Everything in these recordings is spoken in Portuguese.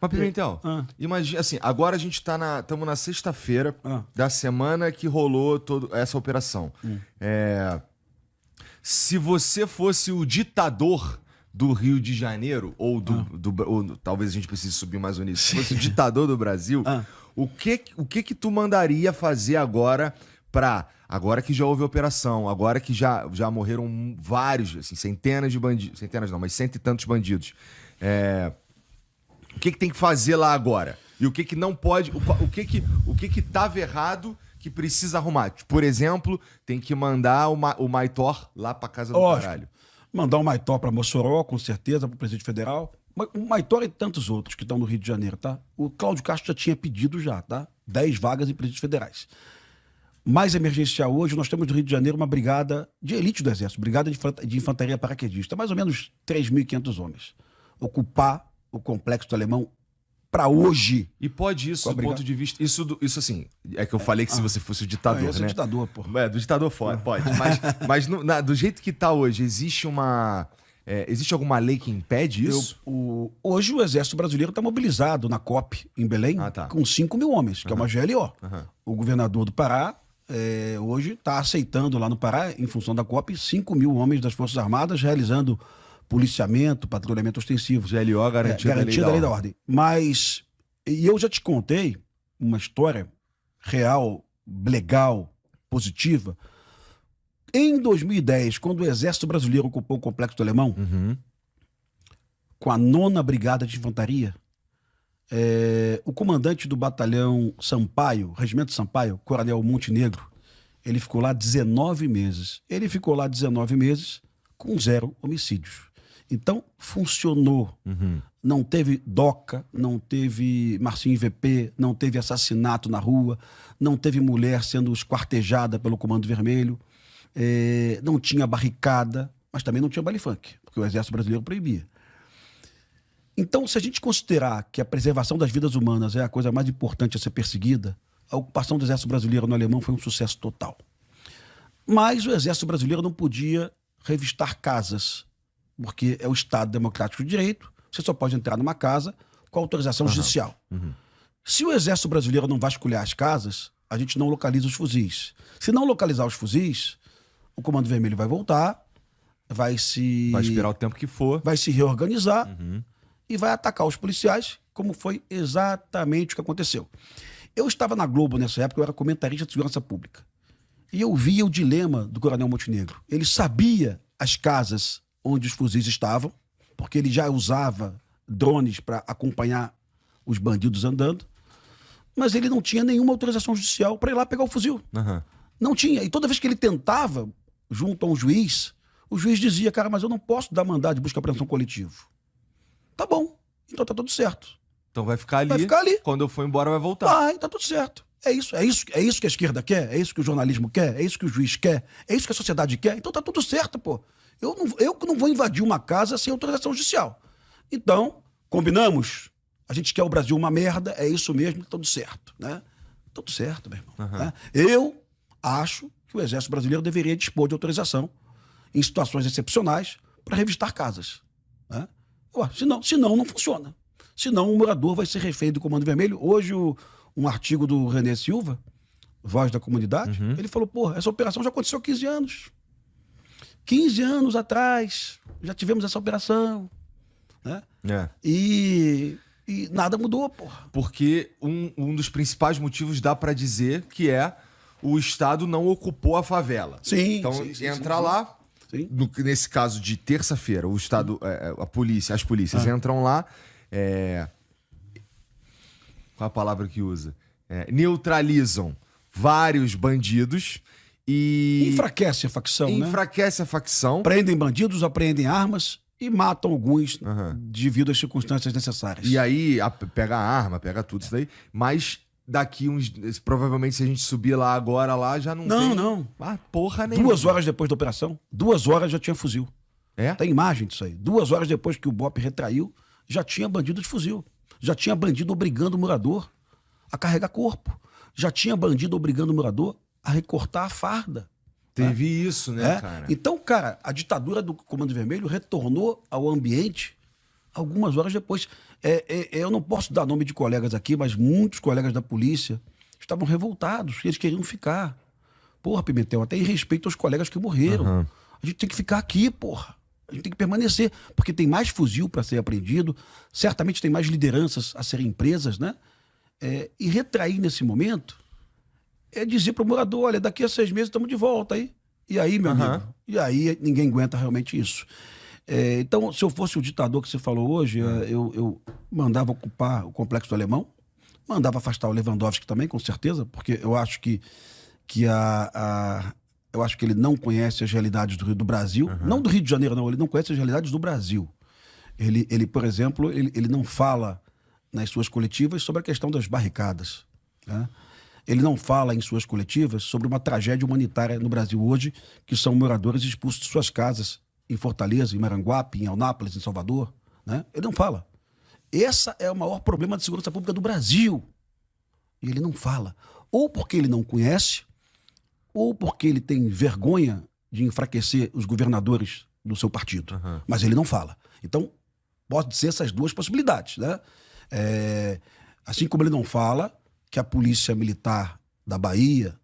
Mas, Pimentel, imagina, assim, agora a gente estamos na sexta-feira da semana que rolou toda essa operação. Se você fosse o ditador do Rio de Janeiro, ou talvez a gente precise subir mais um nisso, se fosse o ditador do Brasil, o que tu mandaria fazer agora agora que já houve operação, agora que já morreram vários, assim, centenas de bandidos, centenas não, mas cento e tantos bandidos. O que tem que fazer lá agora? E o que não pode, o que tava errado que precisa arrumar? Por exemplo, tem que mandar o Maitor lá pra casa do caralho. Mandar o Maitor pra Mossoró, com certeza, pro presidente federal. O Maitor e tantos outros que estão no Rio de Janeiro, tá? O Cláudio Castro já tinha pedido tá? 10 vagas em presídios federais. Mais emergencial hoje, nós temos no Rio de Janeiro uma brigada de elite do Exército, brigada de infantaria paraquedista, mais ou menos 3.500 homens. Ocupar o complexo do Alemão para hoje. E pode isso, do ponto de vista... Isso assim, é que eu falei que se você fosse o ditador, né? É ditador, pô. Do ditador pode. Mas do jeito que tá hoje, existe alguma lei que impede isso? Hoje o Exército Brasileiro está mobilizado na COP, em Belém, com 5.000 homens, que é uma GLO. O governador do Pará hoje está aceitando lá no Pará, em função da COP, 5.000 homens das Forças Armadas realizando policiamento, patrulhamento ostensivo. GLO garantida da lei da ordem. Mas, e eu já te contei uma história real, legal, positiva. Em 2010, quando o Exército Brasileiro ocupou o Complexo do Alemão, com a 9ª Brigada de Infantaria, o comandante do batalhão Sampaio, Regimento Sampaio, Coronel Montenegro, ele ficou lá 19 meses. Ele ficou lá 19 meses com 0 homicídios. Então, funcionou. Não teve DOCA, não teve Marcinho VP, não teve assassinato na rua, não teve mulher sendo esquartejada pelo Comando Vermelho, não tinha barricada, mas também não tinha baile funk, porque o Exército Brasileiro proibia. Então, se a gente considerar que a preservação das vidas humanas é a coisa mais importante a ser perseguida, a ocupação do Exército Brasileiro no Alemão foi um sucesso total. Mas o Exército Brasileiro não podia revistar casas, porque é o Estado Democrático de Direito, você só pode entrar numa casa com autorização judicial. Se o Exército Brasileiro não vasculhar as casas, a gente não localiza os fuzis. Se não localizar os fuzis, o Comando Vermelho vai voltar, vai esperar o tempo que for. Vai se reorganizar e vai atacar os policiais, como foi exatamente o que aconteceu. Eu estava na Globo nessa época, eu era comentarista de segurança pública. E eu via o dilema do Coronel Montenegro. Ele sabia as casas onde os fuzis estavam, porque ele já usava drones para acompanhar os bandidos andando, mas ele não tinha nenhuma autorização judicial para ir lá pegar o fuzil. Não tinha. E toda vez que ele tentava, junto a um juiz, o juiz dizia, cara, mas eu não posso dar mandado de busca e apreensão coletivo. Tá bom, então tá tudo certo. Então vai ficar ali. Quando eu for embora vai voltar. Vai, tá tudo certo. É isso que a esquerda quer, é isso que o jornalismo quer, é isso que o juiz quer, é isso que a sociedade quer. Então tá tudo certo, pô. Eu não vou invadir uma casa sem autorização judicial. Então, combinamos? A gente quer o Brasil uma merda, é isso mesmo, tudo certo, né? Tudo certo, meu irmão. Né? Eu acho que o Exército Brasileiro deveria dispor de autorização em situações excepcionais para revistar casas. Né? Senão não funciona. Senão o morador vai ser refém do Comando Vermelho. Hoje, um artigo do René Silva, voz da comunidade, ele falou, porra, essa operação já aconteceu há 15 anos. 15 anos atrás, já tivemos essa operação. Né? E nada mudou, porra. Porque um dos principais motivos dá pra dizer que o Estado não ocupou a favela. Sim. Então, entra lá, nesse caso de terça-feira, o Estado, as polícias entram lá, qual a palavra que usa? Neutralizam vários bandidos e... Enfraquece a facção, Enfraquece a facção. Prendem bandidos, apreendem armas e matam alguns devido às circunstâncias necessárias. E aí, pega a arma, pega tudo isso daí, mas daqui provavelmente se a gente subir lá agora, já não tem... Não. Porra nenhuma. 2 horas depois da operação, 2 horas já tinha fuzil. Tem imagem disso aí. 2 horas depois que o BOPE retraiu, já tinha bandido de fuzil. Já tinha bandido obrigando o morador a carregar corpo. Já tinha bandido obrigando o morador a recortar a farda. Teve isso, né, cara? Então, cara, a ditadura do Comando Vermelho retornou ao ambiente algumas horas depois. Eu não posso dar nome de colegas aqui, mas muitos colegas da polícia estavam revoltados, eles queriam ficar. Porra, Pimentel, até em respeito aos colegas que morreram. Uhum. A gente tem que ficar aqui, porra. A gente tem que permanecer, porque tem mais fuzil para ser apreendido, certamente tem mais lideranças a serem presas, né? E retrair nesse momento é dizer para o morador, olha, daqui a 6 meses estamos de volta aí. E aí, meu amigo? E aí ninguém aguenta realmente isso. Então, se eu fosse o ditador que você falou hoje, eu mandava ocupar o Complexo do Alemão, mandava afastar o Lewandowski também, com certeza, porque eu acho que eu acho que ele não conhece as realidades do Brasil, não do Rio de Janeiro, não, ele não conhece as realidades do Brasil. Ele por exemplo, ele não fala nas suas coletivas sobre a questão das barricadas, né? Ele não fala em suas coletivas sobre uma tragédia humanitária no Brasil hoje, que são moradores expulsos de suas casas em Fortaleza, em Maranguape, em Eunápolis, em Salvador, né? Ele não fala. Esse é o maior problema de segurança pública do Brasil. E ele não fala. Ou porque ele não conhece, ou porque ele tem vergonha de enfraquecer os governadores do seu partido. Mas ele não fala. Então, pode ser essas duas possibilidades, né? Assim como ele não fala que a polícia militar da Bahia,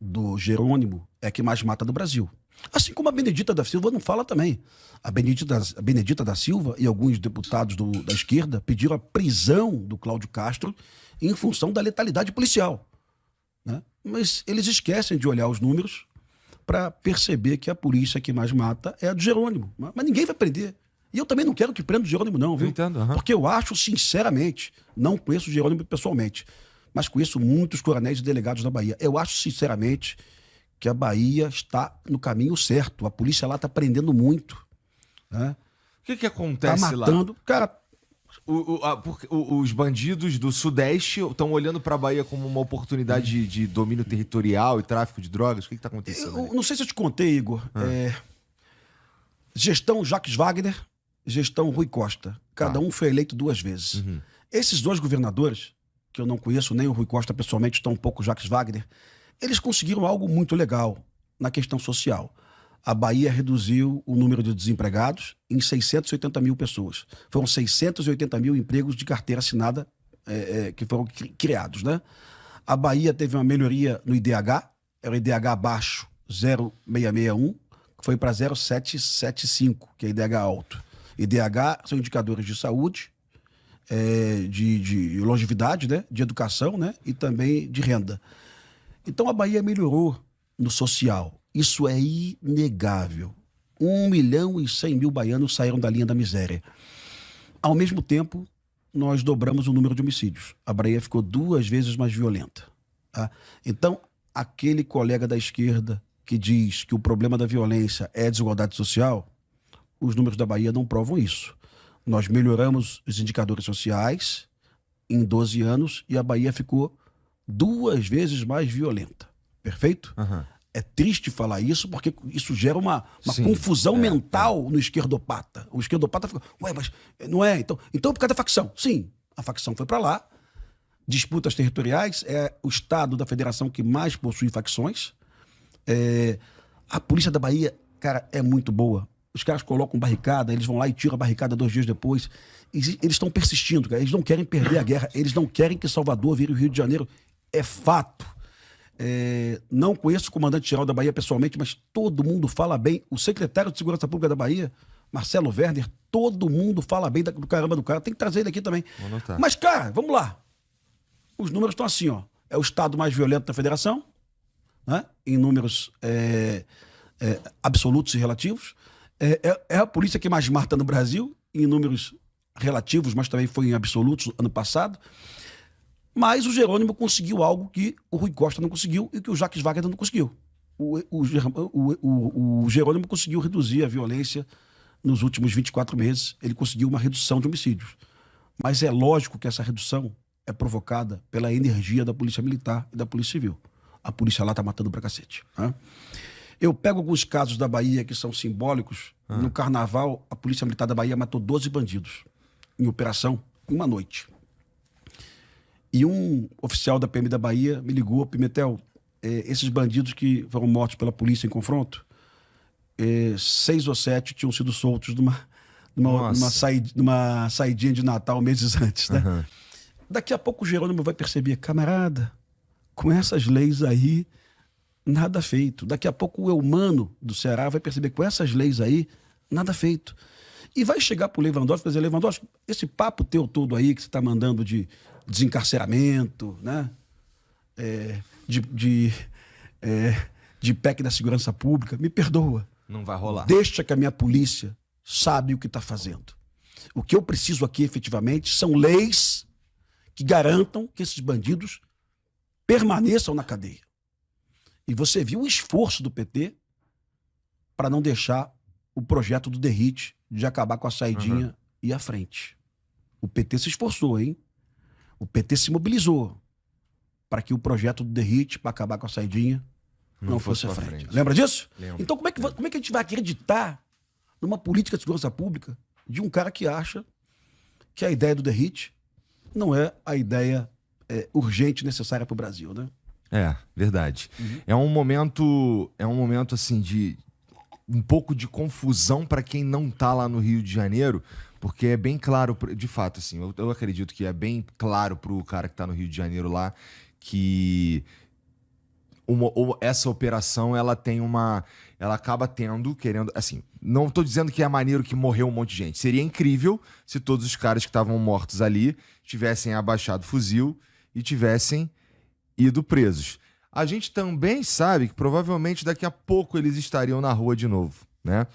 do Jerônimo, é a que mais mata do Brasil. Assim como a Benedita da Silva não fala também. A Benedita da Silva e alguns deputados da esquerda pediram a prisão do Cláudio Castro em função da letalidade policial, né? Mas eles esquecem de olhar os números para perceber que a polícia que mais mata é a do Jerônimo. Mas ninguém vai prender. E eu também não quero que prenda o Jerônimo não, viu? Eu entendo, Porque eu acho, sinceramente, não conheço o Jerônimo pessoalmente, mas conheço muitos coronéis e delegados da Bahia. Eu acho, sinceramente, que a Bahia está no caminho certo. A polícia lá está prendendo muito, né? O que acontece lá? Está matando. Cara, os bandidos do Sudeste estão olhando para a Bahia como uma oportunidade de domínio territorial e tráfico de drogas? O que está acontecendo? Eu não sei se eu te contei, Igor. Gestão Jacques Wagner, gestão Rui Costa. Cada um foi eleito 2 vezes. Esses 2 governadores, que eu não conheço nem o Rui Costa pessoalmente, tampouco o Jacques Wagner, eles conseguiram algo muito legal na questão social. A Bahia reduziu o número de desempregados em 680 mil pessoas. Foram 680 mil empregos de carteira assinada que foram criados, né? A Bahia teve uma melhoria no IDH, era o IDH abaixo 0,661, que foi para 0,775, que é IDH alto. IDH são indicadores de saúde, de longevidade, né? De educação, né? E também de renda. Então a Bahia melhorou no social. Isso é inegável. 1.100.000 baianos saíram da linha da miséria. Ao mesmo tempo, nós dobramos o número de homicídios. A Bahia ficou 2 vezes mais violenta, tá? Então, aquele colega da esquerda que diz que o problema da violência é a desigualdade social, os números da Bahia não provam isso. Nós melhoramos os indicadores sociais em 12 anos e a Bahia ficou 2 vezes mais violenta. Perfeito? É triste falar isso, porque isso gera uma confusão mental no esquerdopata. O esquerdopata fica, ué, mas não é? Então por causa da facção. Sim, a facção foi para lá. Disputas territoriais, é o estado da federação que mais possui facções. A polícia da Bahia, cara, é muito boa. Os caras colocam barricada, eles vão lá e tiram a barricada 2 dias depois. Eles estão persistindo, cara. Eles não querem perder a guerra. Eles não querem que Salvador vire o Rio de Janeiro. É fato. Não conheço o comandante-geral da Bahia pessoalmente, mas todo mundo fala bem. O secretário de Segurança Pública da Bahia, Marcelo Werner, todo mundo fala bem do caramba do cara. Tem que trazer ele aqui também. Mas, cara, vamos lá. Os números estão assim, ó. É o estado mais violento da federação, né? Em números absolutos e relativos. É a polícia que mais mata no Brasil, em números relativos, mas também foi em absolutos ano passado. Mas o Jerônimo conseguiu algo que o Rui Costa não conseguiu e que o Jacques Wagner não conseguiu. O Jerônimo conseguiu reduzir a violência nos últimos 24 meses. Ele conseguiu uma redução de homicídios. Mas é lógico que essa redução é provocada pela energia da Polícia Militar e da Polícia Civil. A polícia lá tá matando pra cacete, né? Eu pego alguns casos da Bahia que são simbólicos. No Carnaval, a Polícia Militar da Bahia matou 12 bandidos em operação em uma noite. E um oficial da PM da Bahia me ligou, Pimentel, esses bandidos que foram mortos pela polícia em confronto, 6 ou 7 tinham sido soltos numa saidinha de Natal meses antes, né? Uhum. Daqui a pouco o Jerônimo vai perceber, camarada, com essas leis aí, nada feito. Daqui a pouco o Eumano do Ceará vai perceber, com essas leis aí, nada feito. E vai chegar pro Lewandowski e dizer, Lewandowski, esse papo teu todo aí que você tá mandando de desencarceramento, né? De PEC da segurança pública, me perdoa. Não vai rolar. Deixa que a minha polícia sabe o que está fazendo. O que eu preciso aqui, efetivamente, são leis que garantam que esses bandidos permaneçam na cadeia. E você viu o esforço do PT para não deixar o projeto do Derrite de acabar com a saidinha e a frente. O PT se esforçou, hein? O PT se mobilizou para que o projeto do Derrite para acabar com a saidinha não fosse à frente. Lembra disso? Lembro. Então como é que a gente vai acreditar numa política de segurança pública de um cara que acha que a ideia do Derrite não é a ideia urgente necessária para o Brasil, né? Verdade. É um momento assim de um pouco de confusão para quem não tá lá no Rio de Janeiro, porque é bem claro, de fato, assim, eu acredito que é bem claro pro cara que tá no Rio de Janeiro lá que essa operação ela acaba tendo, querendo, assim, não tô dizendo que é maneiro que morreu um monte de gente. Seria incrível se todos os caras que estavam mortos ali tivessem abaixado o fuzil e tivessem ido presos. A gente também sabe que provavelmente daqui a pouco eles estariam na rua de novo, né?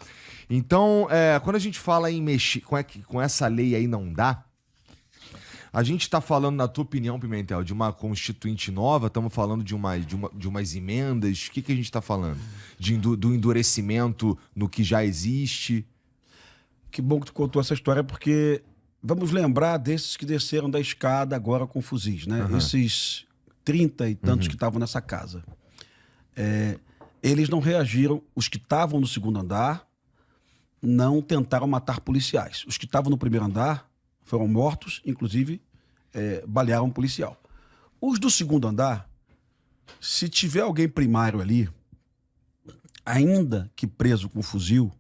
Então, quando a gente fala em mexer com essa lei aí não dá, a gente está falando, na tua opinião, Pimentel, de uma constituinte nova? Estamos falando de umas emendas? O que a gente está falando? Do endurecimento no que já existe? Que bom que tu contou essa história, porque vamos lembrar desses que desceram da escada agora com fuzis, né? Esses 30 e tantos que estavam nessa casa. Eles não reagiram, os que estavam no segundo andar não tentaram matar policiais. Os que estavam no primeiro andar foram mortos, inclusive balearam um policial. Os do segundo andar, se tiver alguém primário ali, ainda que preso com fuzil,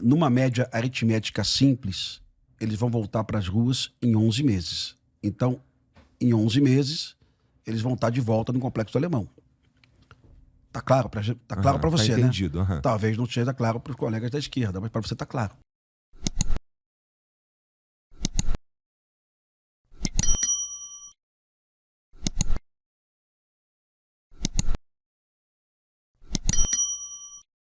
numa média aritmética simples, eles vão voltar para as ruas em 11 meses. Então, em 11 meses, eles vão estar de volta no Complexo Alemão. Tá claro para você, tá entendido, né? Talvez não seja claro para os colegas da esquerda, mas para você tá claro.